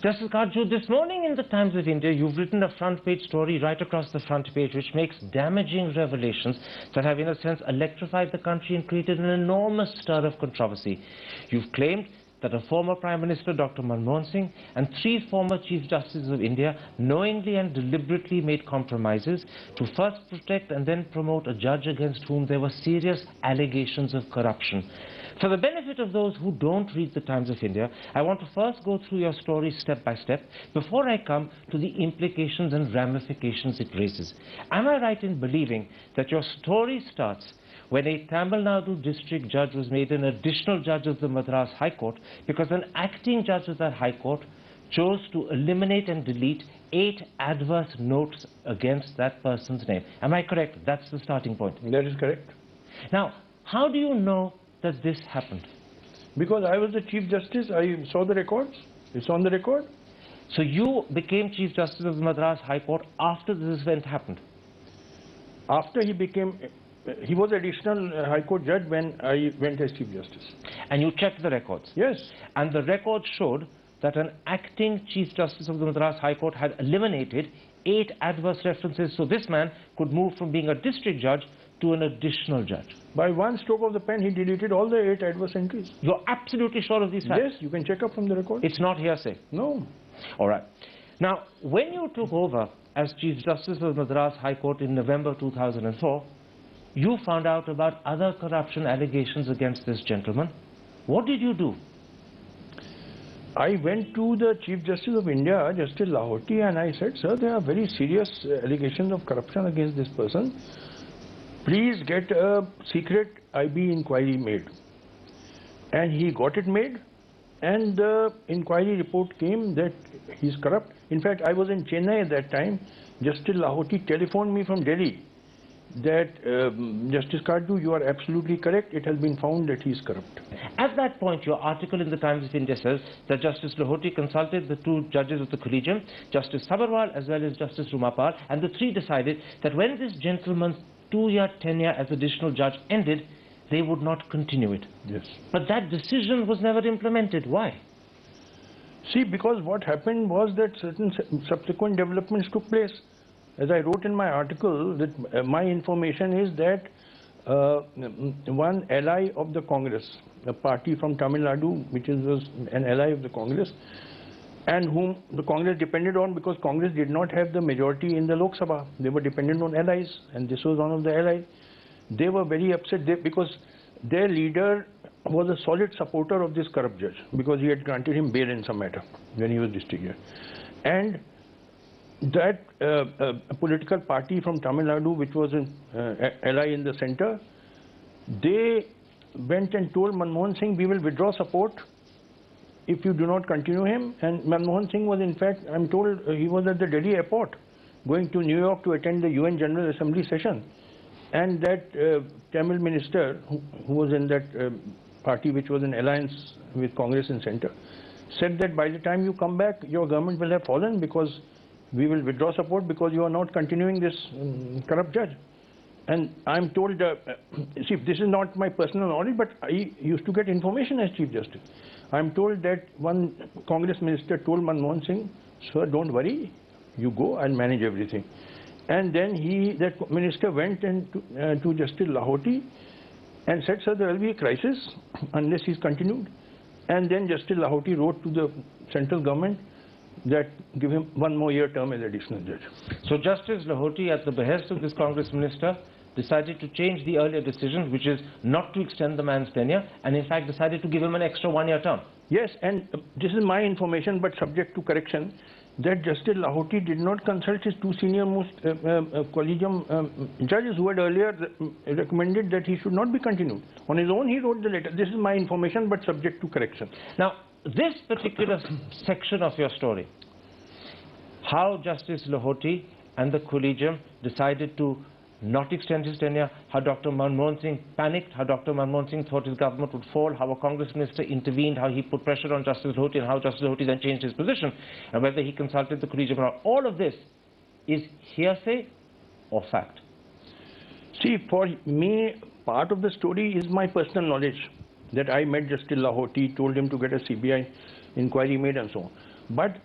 Justice Katju, this morning in the Times of India, you've written a front-page story right across the front page which makes damaging revelations that have, in a sense, electrified the country and created an enormous stir of controversy. You've claimed that a former Prime Minister, Dr. Manmohan Singh, and 3 former Chief Justices of India knowingly and deliberately made compromises to first protect and then promote a judge against whom there were serious allegations of corruption. For the benefit of those who don't read the Times of India, I want to first go through your story step by step before I come to the implications and ramifications it raises. Am I right in believing that your story starts when a Tamil Nadu district judge was made an additional judge of the Madras High Court because an acting judge of that High Court chose to eliminate and delete 8 adverse notes against that person's name? Am I correct? That's the starting point. That is correct. Now, how do you know that this happened? Because I was the Chief Justice, I saw the records. It's on the record. So you became Chief Justice of the Madras High Court after this event happened? After he became, he was additional High Court judge when I went as Chief Justice. And you checked the records? Yes. And the records showed that an acting Chief Justice of the Madras High Court had eliminated 8 adverse references, so this man could move from being a district judge to an additional judge. By one stroke of the pen, he deleted all the 8 adverse entries. You're absolutely sure of these facts? Yes, you can check up from the record. It's not hearsay? No. All right. Now, when you took over as Chief Justice of the Madras High Court in November 2004, you found out about other corruption allegations against this gentleman. What did you do? I went to the Chief Justice of India, Justice Lahoti, and I said, sir, there are very serious allegations of corruption against this person. Please get a secret IB inquiry made. And he got it made, and the inquiry report came that he's corrupt. In fact, I was in Chennai at that time. Justice Lahoti telephoned me from Delhi that, Justice Katju, you are absolutely correct. It has been found that he is corrupt. At that point, your article in the Times of India says that Justice Lahoti consulted the 2 judges of the collegium, Justice Sabharwal as well as Justice Rumapal, and the 3 decided that when this gentleman's 2-year tenure as additional judge ended, they would not continue it. Yes. But that decision was never implemented. Why? See, because what happened was that certain subsequent developments took place. As I wrote in my article, that my information is that one ally of the Congress, a party from Tamil Nadu, which was an ally of the Congress, and whom the Congress depended on because Congress did not have the majority in the Lok Sabha. They were dependent on allies, and this was one of the allies. They were very upset because their leader was a solid supporter of this corrupt judge because he had granted him bail in some matter when he was district judge. And that political party from Tamil Nadu, which was an ally in the center, they went and told Manmohan Singh, we will withdraw support if you do not continue him. And Manmohan Singh was, in fact, I'm told he was at the Delhi airport going to New York to attend the UN General Assembly session. And that Tamil minister who was in that party which was in alliance with Congress in center said that by the time you come back, your government will have fallen because we will withdraw support because you are not continuing this corrupt judge. And I'm told, see, this is not my personal knowledge, but I used to get information as Chief Justice. I'm told that one Congress minister told Manmohan Singh, sir, don't worry, you go, I'll manage everything. And then that minister went to Justice Lahoti and said, sir, there will be a crisis unless he's continued. And then Justice Lahoti wrote to the central government that give him 1 more year term as additional judge. So Justice Lahoti, at the behest of this Congress minister, decided to change the earlier decision, which is not to extend the man's tenure, and in fact decided to give him an extra 1-year term. Yes, and this is my information, but subject to correction, that Justice Lahoti did not consult his 2 senior-most collegium judges who had earlier recommended that he should not be continued. On his own, he wrote the letter. This is my information, but subject to correction. Now, this particular section of your story, how Justice Lahoti and the collegium decided to not extend his tenure, how Dr. Manmohan Singh panicked, how Dr. Manmohan Singh thought his government would fall, how a Congress minister intervened, how he put pressure on Justice Lahoti, and how Justice Lahoti then changed his position, and whether he consulted the collegium or not. All of this is hearsay or fact? See, for me, part of the story is my personal knowledge, that I met Justice Lahoti, told him to get a CBI inquiry made and so on. But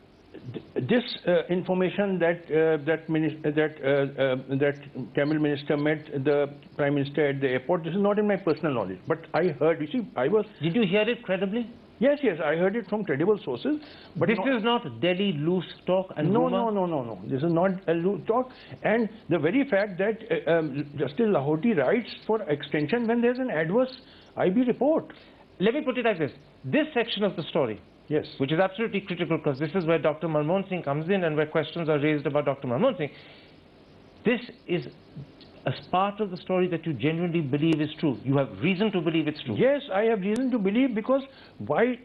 This information that that Tamil minister met the Prime Minister at the airport, this is not in my personal knowledge. But I heard, you see, I was... Did you hear it credibly? Yes, yes, I heard it from credible sources. But this is not Delhi loose talk and no, rumor? no. This is not a loose talk. And the very fact that Justice Lahoti writes for extension when there's an adverse IB report. Let me put it like this. This section of the story, yes, which is absolutely critical because this is where Dr. Manmohan Singh comes in and where questions are raised about Dr. Manmohan Singh. This is a part of the story that you genuinely believe is true. You have reason to believe it's true. Yes, I have reason to believe, because why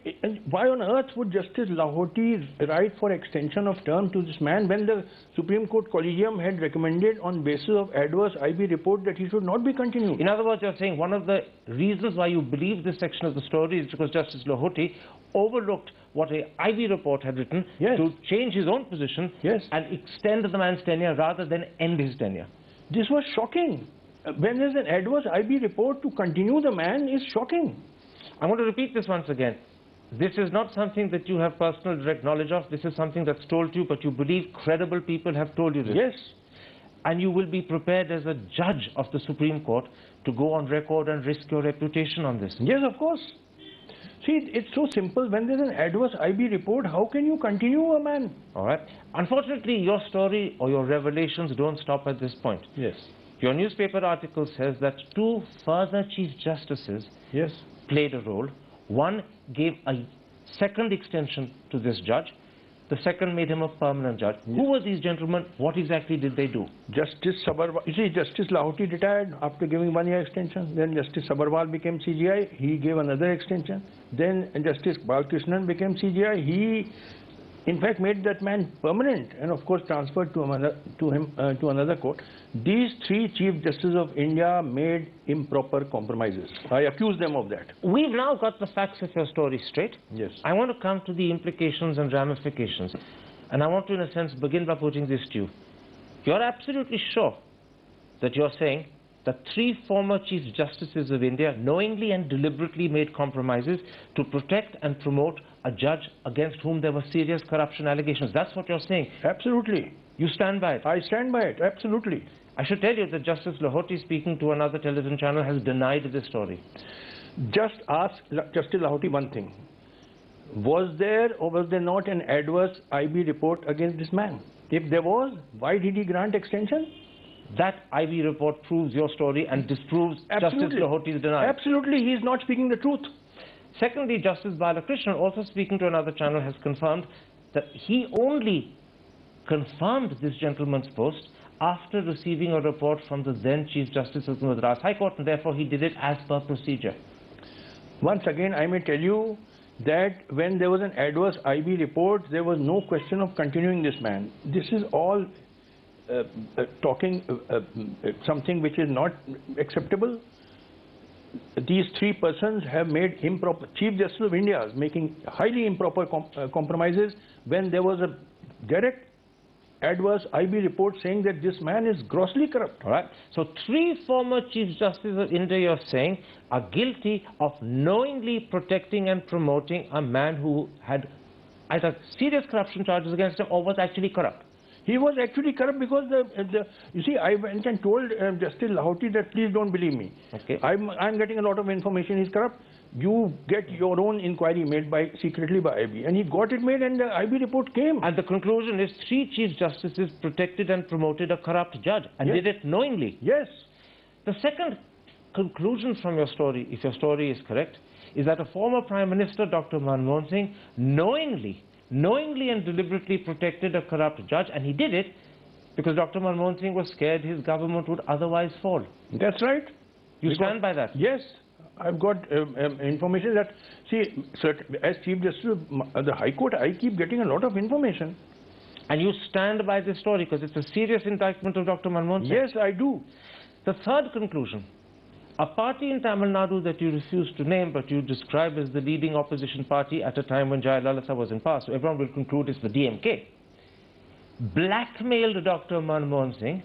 on earth would Justice Lahoti write for extension of term to this man when the Supreme Court Collegium had recommended on basis of adverse IB report that he should not be continued? In other words, you're saying one of the reasons why you believe this section of the story is because Justice Lahoti overlooked what a IB report had written, yes, to change his own position, yes, and extend the man's tenure rather than end his tenure. This was shocking. When there's an adverse IB report, to continue the man is shocking. I'm going to repeat this once again. This is not something that you have personal direct knowledge of. This is something that's told to you, but you believe credible people have told you this. Yes. And you will be prepared as a judge of the Supreme Court to go on record and risk your reputation on this. Yes, of course. See, it's so simple. When there's an adverse IB report, how can you continue a man? All right. Unfortunately, your story or your revelations don't stop at this point. Yes. Your newspaper article says that two further Chief Justices, yes, played a role. One gave a second extension to this judge. The second made him a permanent judge. Yes. Who were these gentlemen? What exactly did they do? Justice Sabarwal, you see, Justice Lahoti retired after giving 1 year extension. Then Justice Sabarwal became CGI. He gave another extension. Then Justice Balkrishnan became CGI. He, in fact, made that man permanent and, of course, transferred to another court. These three Chief Justices of India made improper compromises. I accuse them of that. We've now got the facts of your story straight. Yes. I want to come to the implications and ramifications. And I want to, in a sense, begin by putting this to you. You're absolutely sure that you're saying that three former Chief Justices of India knowingly and deliberately made compromises to protect and promote a judge against whom there were serious corruption allegations. That's what you're saying. Absolutely. You stand by it? I stand by it, absolutely. I should tell you that Justice Lahoti, speaking to another television channel, has denied this story. Just ask Justice Lahoti one thing. Was there or was there not an adverse IB report against this man? If there was, why did he grant extension? That IB report proves your story and disproves Justice Lahoti's denial. Absolutely, he is not speaking the truth. Secondly, Justice Balakrishnan, also speaking to another channel, has confirmed that he only confirmed this gentleman's post after receiving a report from the then Chief Justice of the Madras High Court, and therefore he did it as per procedure. Once again, I may tell you that when there was an adverse IB report, there was no question of continuing this man. This is all something which is not acceptable. These three persons have made improper, Chief Justice of India is making highly improper compromises when there was a direct adverse IB report saying that this man is grossly corrupt. All right. So three former Chief Justices of India, you're saying, are guilty of knowingly protecting and promoting a man who had either serious corruption charges against him or was actually corrupt. He was actually corrupt because you see, I went and told Justice Lahoti that please don't believe me. Okay. I'm getting a lot of information he's corrupt. You get your own inquiry made secretly by IB. And he got it made and the IB report came. And the conclusion is three Chief Justices protected and promoted a corrupt judge and yes. did it knowingly. Yes. The second conclusion from your story, if your story is correct, is that a former Prime Minister, Dr. Manmohan Singh, knowingly and deliberately protected a corrupt judge, and he did it because Dr. Manmohan Singh was scared his government would otherwise fall. That's right. You stand by that? Yes. I've got information that, see, as Chief Justice of the High Court, I keep getting a lot of information. And you stand by this story because it's a serious indictment of Dr. Manmohan Singh? Yes, I do. The third conclusion, a party in Tamil Nadu that you refuse to name but you describe as the leading opposition party at a time when Jayalalitha was in power, so everyone will conclude it's the DMK, blackmailed Dr. Manmohan Singh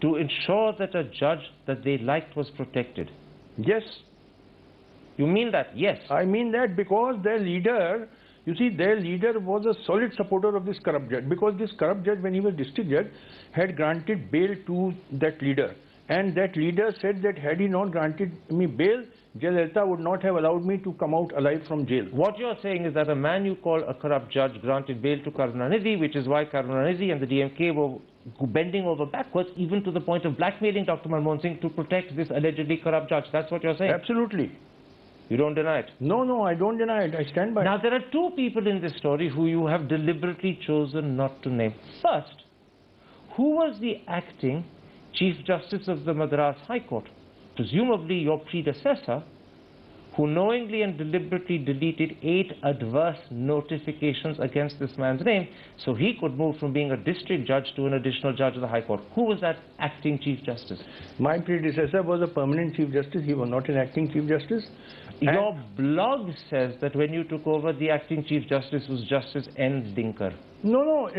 to ensure that a judge that they liked was protected. Yes. You mean that? Yes. I mean that because their leader, You see, their leader was a solid supporter of this corrupt judge, because this corrupt judge, when he was district judge, had granted bail to that leader. And that leader said that had he not granted me bail, Jayalalitha would not have allowed me to come out alive from jail. What you're saying is that a man you call a corrupt judge granted bail to Karunanidhi, which is why Karunanidhi and the DMK were bending over backwards, even to the point of blackmailing Dr. Manmohan Singh to protect this allegedly corrupt judge. That's what you're saying? Absolutely. You don't deny it? No, no, I don't deny it. I stand by it. Now, there are two people in this story who you have deliberately chosen not to name. First, who was the acting Chief Justice of the Madras High Court? Presumably your predecessor, who knowingly and deliberately deleted 8 adverse notifications against this man's name, so he could move from being a district judge to an additional judge of the High Court. Who was that acting Chief Justice? My predecessor was a permanent Chief Justice. He was not an acting Chief Justice. Your blog says that when you took over, the acting Chief Justice was Justice N. Dinkar. No, no,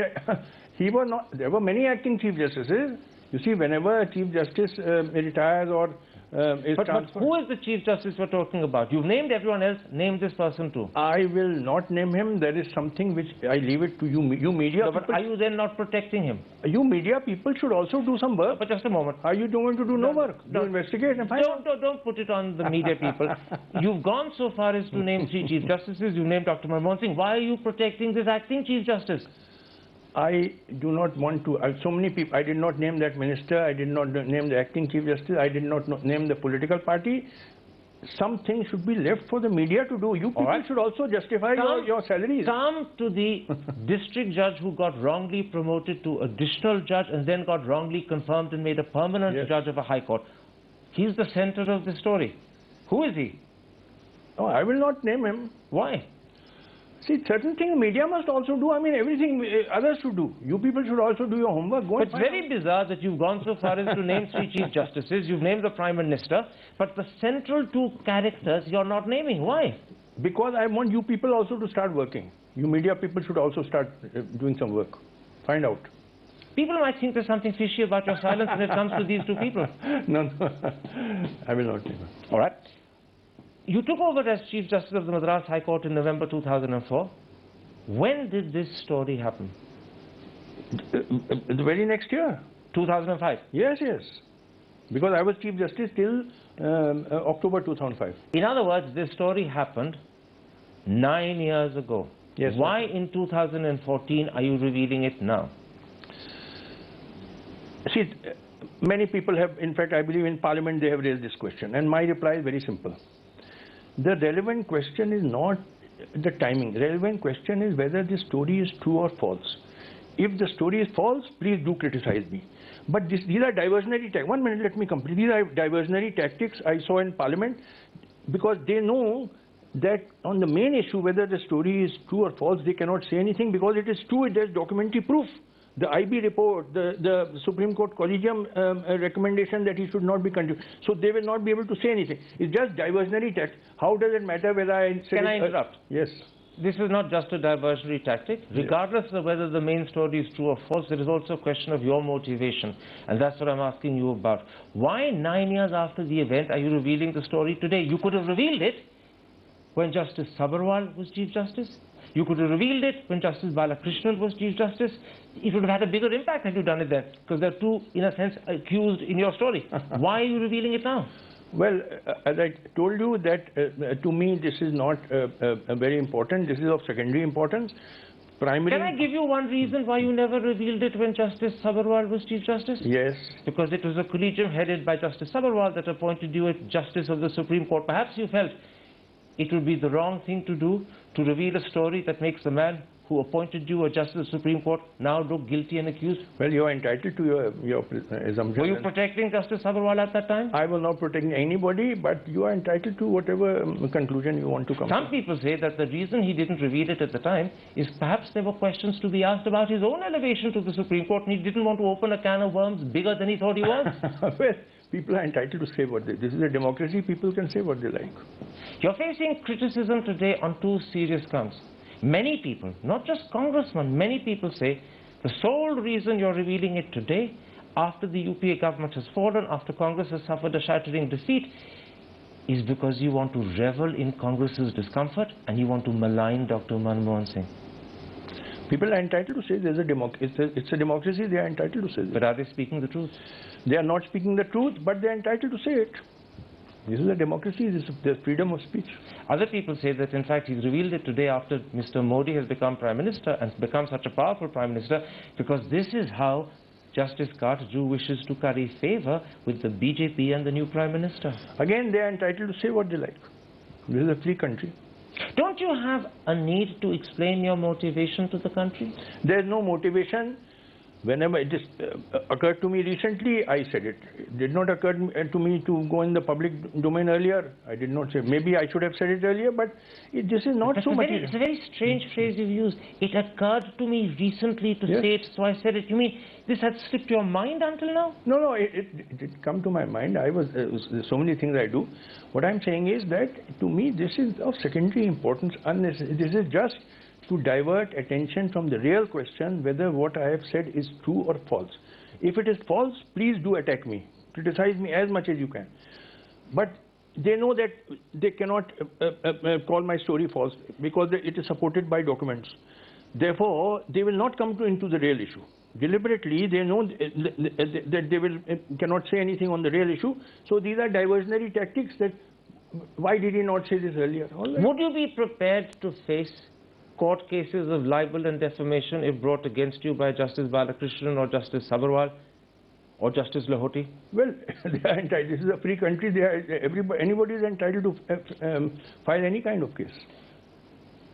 he was not. There were many acting Chief Justices. You see, whenever a Chief Justice retires or is but transferred... who is the Chief Justice we're talking about? You've named everyone else, name this person too. I will not name him. There is something which I leave it to you, you media No, people. but are you then not protecting him? You media people should also do some work. But just a moment. Are you going to do no work? Do investigate and find out? Don't put it on the media people. You've gone so far as to name 3 Chief Justices. You've named Dr. Manmohan Singh. Why are you protecting this acting Chief Justice? I do not want to. So many people. I did not name that minister. I did not name the acting Chief Justice. I did not name the political party. Some things should be left for the media to do. You people should also justify your salaries. Come to the district judge who got wrongly promoted to additional judge and then got wrongly confirmed and made a permanent judge of a high court. He's the center of the story. Who is he? Oh, I will not name him. Why? See, certain things media must also do. I mean, everything others should do. You people should also do your homework. Go It's very bizarre that you've gone so far as to name 3 Chief Justices. You've named the Prime Minister, but the central 2 characters you're not naming. Why? Because I want you people also to start working. You media people should also start doing some work. Find out. People might think there's something fishy about your silence when it comes to these 2 people. No, no. I will not name him. All right. You took over as Chief Justice of the Madras High Court in November 2004. When did this story happen? The very next year. 2005? Yes, yes. Because I was Chief Justice till October 2005. In other words, this story happened 9 years ago. Yes. Why in 2014 are you revealing it now? See, many people have, in fact, I believe in Parliament they have raised this question. And my reply is very simple. The relevant question is not the timing. The relevant question is whether this story is true or false. If the story is false, please do criticize me. But these are diversionary tactics. 1 minute, let me complete. These are diversionary tactics I saw in Parliament, because they know that on the main issue, whether the story is true or false, they cannot say anything, because it is true, there is documentary proof. The IB report, the Supreme Court Collegium recommendation that he should not be continued. So they will not be able to say anything. It's just diversionary text. How does it matter whether I say... Can I interrupt? Yes. This is not just a diversionary tactic. Regardless of whether the main story is true or false, there is also a question of your motivation. And that's what I'm asking you about. Why 9 years after the event are you revealing the story today? You could have revealed it when Justice Sabharwal was Chief Justice. You could have revealed it when Justice Balakrishnan was Chief Justice. It would have had a bigger impact had you done it then, because there are 2, in a sense, accused in your story. Why are you revealing it now? Well, as I told you that to me this is not very important. This is of secondary importance. Primary... Can I give you one reason why you never revealed it when Justice Sabharwal was Chief Justice? Yes. Because it was a collegium headed by Justice Sabharwal that appointed you as Justice of the Supreme Court. Perhaps you felt it would be the wrong thing to do to reveal a story that makes the man who appointed you a Justice of the Supreme Court now look guilty and accused. Well, you are entitled to your assumption. Were you protecting Justice Sabharwal at that time? I was not protecting anybody, but you are entitled to whatever conclusion you want to come to. Some people say that the reason he didn't reveal it at the time is perhaps there were questions to be asked about his own elevation to the Supreme Court, and he didn't want to open a can of worms bigger than he thought he was. Well, people are entitled to say what they... This is a democracy. People can say what they like. You're facing criticism today on 2 serious counts. Many people, not just congressmen, many people say the sole reason you're revealing it today, after the UPA government has fallen, after Congress has suffered a shattering defeat, is because you want to revel in Congress's discomfort and you want to malign Dr. Manmohan Singh. People are entitled to say there's it's a democracy, they are entitled to say that. But are they speaking the truth? They are not speaking the truth, but they are entitled to say it. This is a democracy, there's freedom of speech. Other people say that in fact he's revealed it today after Mr. Modi has become Prime Minister and become such a powerful Prime Minister, because this is how Justice Katju wishes to curry favour with the BJP and the new Prime Minister. Again, they are entitled to say what they like. This is a free country. Don't you have a need to explain your motivation to the country? There is no motivation. Whenever it occurred to me recently, I said it. It did not occur to me to go in the public domain earlier. I did not say. Maybe I should have said it earlier, but this is not so much. It's a very strange phrase you've used. It occurred to me recently to say it, so I said it. You mean this had slipped your mind until now? No, it did come to my mind. There's so many things I do. What I'm saying is that to me this is of secondary importance. This is just to divert attention from the real question whether what I have said is true or false. If it is false, please do attack me. Criticize me as much as you can. But they know that they cannot call my story false because it is supported by documents. Therefore, they will not come into the real issue. Deliberately, they know that they cannot say anything on the real issue. So these are diversionary tactics that, why did he not say this earlier? Right. Would you be prepared to face court cases of libel and defamation if brought against you by Justice Balakrishnan or Justice Sabharwal or Justice Lahoti? Well, they are entitled. This is a free country. Anybody is entitled to file any kind of case.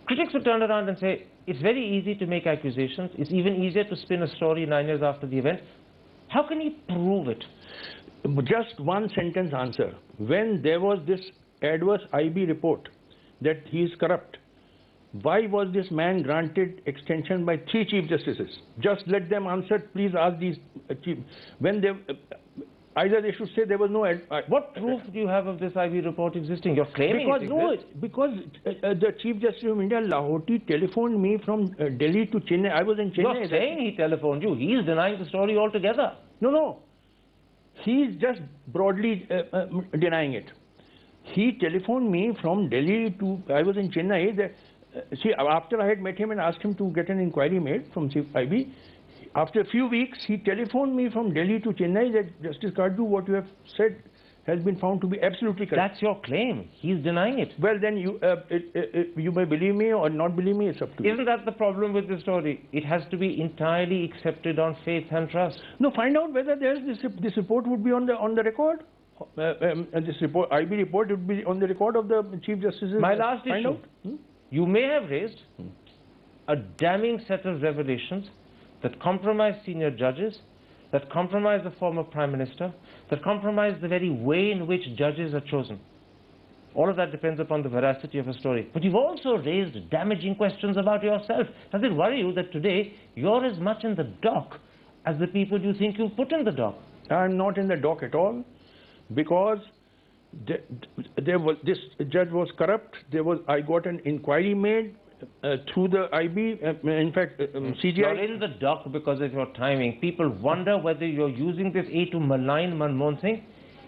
Critics would turn around and say, it's very easy to make accusations. It's even easier to spin a story 9 years after the event. How can he prove it? Just one sentence answer. When there was this adverse IB report that he is corrupt, why was this man granted extension by 3 Chief Justices? Just let them answer. Please ask these Chief. When they, either they should say there was no. What proof do you have of this IB report existing? You're claiming it exists. Because the Chief Justice of India, Lahoti, telephoned me from Delhi to Chennai. I was in Chennai. You're saying he telephoned you. He's denying the story altogether. No. He's just broadly denying it. He telephoned me from Delhi to. I was in Chennai. See, after I had met him and asked him to get an inquiry made from Chief IB, after a few weeks, he telephoned me from Delhi to Chennai that Justice Katju, what you have said has been found to be absolutely correct. That's your claim. He's denying it. Well, then you may believe me or not believe me, it's up to you. Isn't that the problem with the story? It has to be entirely accepted on faith and trust. No, find out whether this report would be on the record. This report, IB report, would be on the record of the Chief Justices. My last issue. You may have raised a damning set of revelations that compromise senior judges, that compromise the former Prime Minister, that compromise the very way in which judges are chosen. All of that depends upon the veracity of a story. But you've also raised damaging questions about yourself. Does it worry you that today you're as much in the dock as the people you think you've put in the dock? I'm not in the dock at all, because this judge was corrupt. I got an inquiry made through the IB. In fact, CGI. You're in the dock because of your timing. People wonder whether you're using this A to malign Manmohan Singh,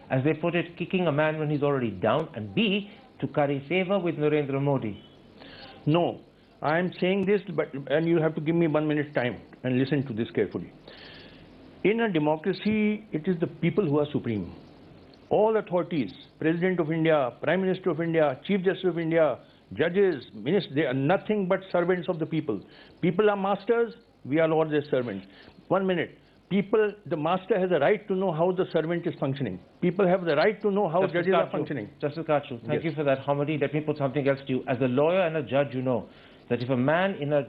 as they put it, kicking a man when he's already down, and B, to curry favour with Narendra Modi. No, I'm saying this, and you have to give me 1 minute time and listen to this carefully. In a democracy, it is the people who are supreme. All authorities, President of India, Prime Minister of India, Chief Justice of India, judges, ministers, they are nothing but servants of the people. People are masters, we are all their servants. 1 minute. The master has a right to know how the servant is functioning. People have the right to know how judges are functioning. Justice Katju, thank you for that homily. Let me put something else to you. As a lawyer and a judge, you know that if a man in a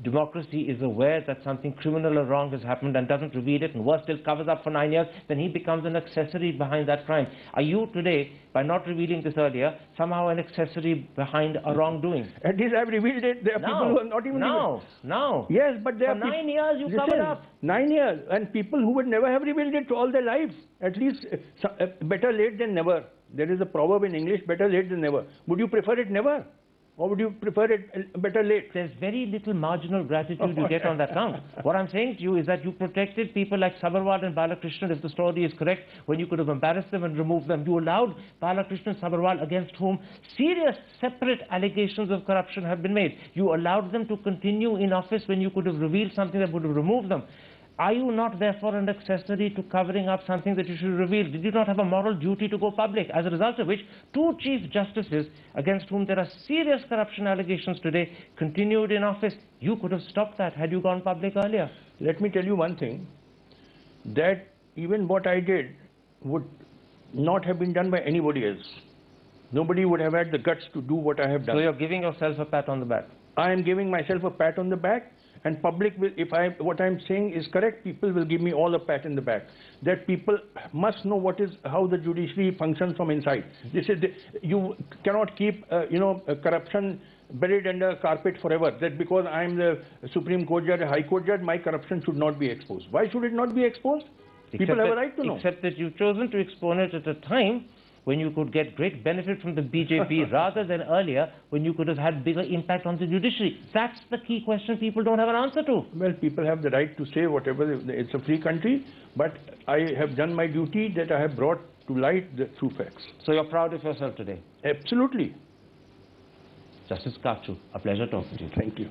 democracy is aware that something criminal or wrong has happened and doesn't reveal it, and worse still covers up for 9 years, then he becomes an accessory behind that crime. Are you today, by not revealing this earlier, somehow an accessory behind a wrongdoing? At least I've revealed it. There are people who have not even revealed. No. Yes, but there for 9 years you covered up. 9 years, and people who would never have revealed it all their lives. At least better late than never. There is a proverb in English, better late than never. Would you prefer it never? Or would you prefer it better late? There's very little marginal gratitude you get on that count. What I'm saying to you is that you protected people like Sabharwal and Balakrishnan, if the story is correct, when you could have embarrassed them and removed them. You allowed Balakrishnan and Sabharwal, against whom serious separate allegations of corruption have been made. You allowed them to continue in office when you could have revealed something that would have removed them. Are you not therefore an accessory to covering up something that you should reveal? Did you not have a moral duty to go public? As a result of which, two Chief Justices against whom there are serious corruption allegations today continued in office. You could have stopped that had you gone public earlier. Let me tell you one thing, that even what I did would not have been done by anybody else. Nobody would have had the guts to do what I have done. So you're giving yourself a pat on the back? I am giving myself a pat on the back. And public will, what I'm saying is correct, people will give me all a pat in the back. That people must know how the judiciary functions from inside. You cannot keep, corruption buried under carpet forever. That because I'm the Supreme Court judge, High Court judge, my corruption should not be exposed. Why should it not be exposed? People have a right to know. Except that you've chosen to expose it at a time when you could get great benefit from the BJP rather than earlier when you could have had bigger impact on the judiciary. That's the key question people don't have an answer to. Well, people have the right to say whatever. It's a free country, but I have done my duty that I have brought to light the true facts. So you're proud of yourself today? Absolutely. Justice Katju, a pleasure talking to you. Thank you.